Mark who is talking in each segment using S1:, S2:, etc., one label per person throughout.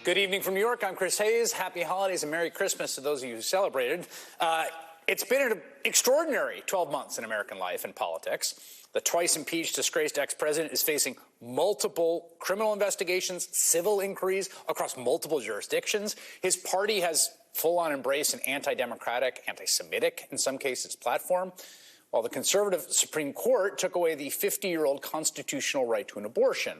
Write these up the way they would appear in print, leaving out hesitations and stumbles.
S1: Good evening from New York. I'm Chris Hayes. Happy holidays and Merry Christmas to those of you who celebrated. It's been an extraordinary 12 months in American life and politics. The twice impeached, disgraced ex-president is facing multiple criminal investigations, civil inquiries across multiple jurisdictions. His party has full-on embraced an anti-democratic, anti-Semitic, in some cases, platform, while the conservative Supreme Court took away the 50-year-old constitutional right to an abortion.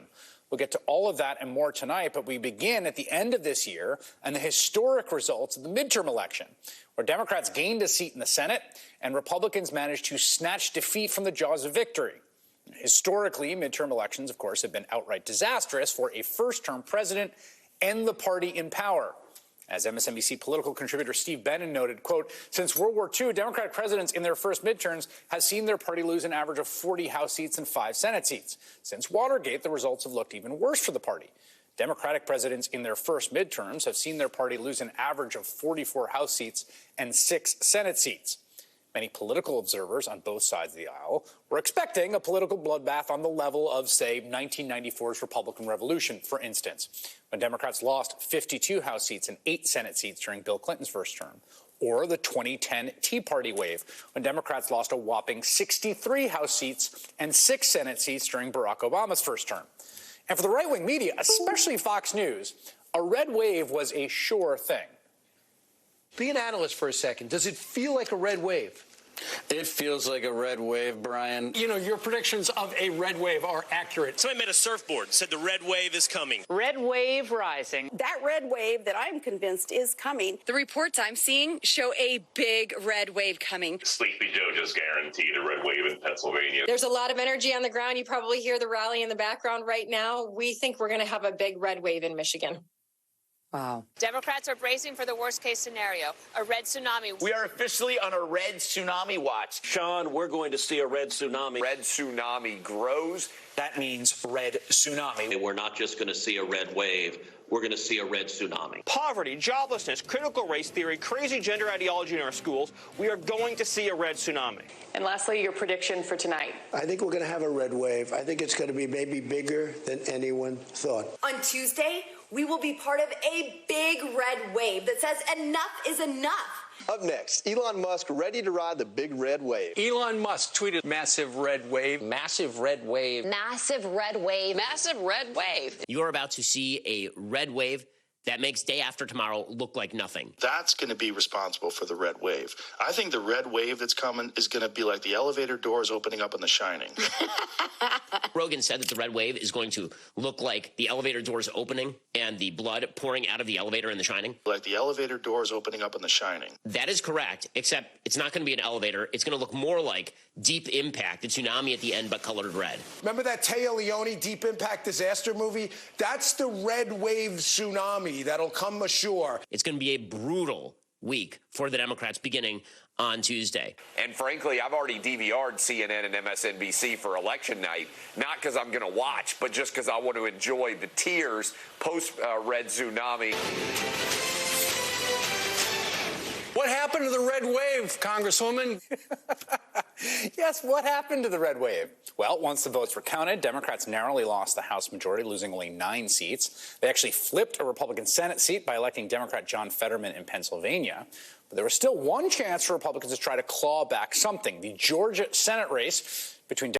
S1: We'll get to all of that and more tonight, but we begin at the end of this year and the historic results of the midterm election, where Democrats gained a seat in the Senate and Republicans managed to snatch defeat from the jaws of victory. Historically, midterm elections, of course, have been outright disastrous for a first-term president and the party in power. As MSNBC political contributor Steve Bannon noted, quote, since World War II, Democratic presidents in their first midterms have seen their party lose an average of 40 House seats and 5 Senate seats. Since Watergate, the results have looked even worse for the party. Democratic presidents in their first midterms have seen their party lose an average of 44 House seats and 6 Senate seats. Many political observers on both sides of the aisle were expecting a political bloodbath on the level of, say, 1994's Republican Revolution, for instance, when Democrats lost 52 House seats and 8 Senate seats during Bill Clinton's first term, or the 2010 Tea Party wave, when Democrats lost a whopping 63 House seats and 6 Senate seats during Barack Obama's first term. And for the right-wing media, especially Fox News, a red wave was a sure thing.
S2: Be an analyst for a second. Does it feel like a red wave?
S3: It feels like a red wave, Brian.
S4: You know, your predictions of a red wave are accurate.
S5: Somebody made a surfboard, said the red wave is coming.
S6: Red wave rising.
S7: That red wave that I'm convinced is coming.
S8: The reports I'm seeing show a big red wave coming.
S9: Sleepy Joe just guaranteed a red wave in Pennsylvania.
S10: There's a lot of energy on the ground. You probably hear the rally in the background right now. We think we're going to have a big red wave in Michigan.
S6: Wow.
S11: Democrats are bracing for the worst-case scenario, a red tsunami.
S12: We are officially on a red tsunami watch.
S5: Sean, we're going to see a red tsunami.
S12: Red tsunami grows.
S13: That means red tsunami.
S14: And we're not just going to see a red wave. We're going to see a red tsunami.
S5: Poverty, joblessness, critical race theory, crazy gender ideology in our schools. We are going to see a red tsunami.
S10: And lastly, your prediction for tonight.
S15: I think we're going to have a red wave. I think it's going to be maybe bigger than anyone thought.
S16: On Tuesday, we will be part of a big red wave that says enough is enough.
S17: Up next, Elon Musk ready to ride the big red wave.
S2: Elon Musk tweeted massive red wave.
S18: Massive red wave.
S19: Massive red wave.
S8: Massive red wave.
S20: You're about to see a red wave that makes day after tomorrow look like nothing.
S11: That's going to be responsible for the red wave. I think the red wave that's coming is going to be like the elevator doors opening up in The Shining.
S20: Rogan said that the red wave is going to look like the elevator doors opening and the blood pouring out of the elevator in The Shining.
S11: Like the elevator doors opening up in The Shining.
S20: That is correct, except it's not going to be an elevator. It's going to look more like Deep Impact, the tsunami at the end, but colored red.
S2: Remember that Taya Leone Deep Impact disaster movie? That's the red wave tsunami that'll come ashore.
S20: It's going to be a brutal week for the Democrats beginning on Tuesday.
S12: And frankly, I've already DVR'd CNN and MSNBC for election night, not because I'm going to watch, but just because I want to enjoy the tears post-red tsunami.
S2: What happened to the red wave, Congresswoman?
S1: Yes, what happened to the red wave? Well, once the votes were counted, Democrats narrowly lost the House majority, losing only 9 seats. They actually flipped a Republican Senate seat by electing Democrat John Fetterman in Pennsylvania. But there was still one chance for Republicans to try to claw back something, the Georgia Senate race between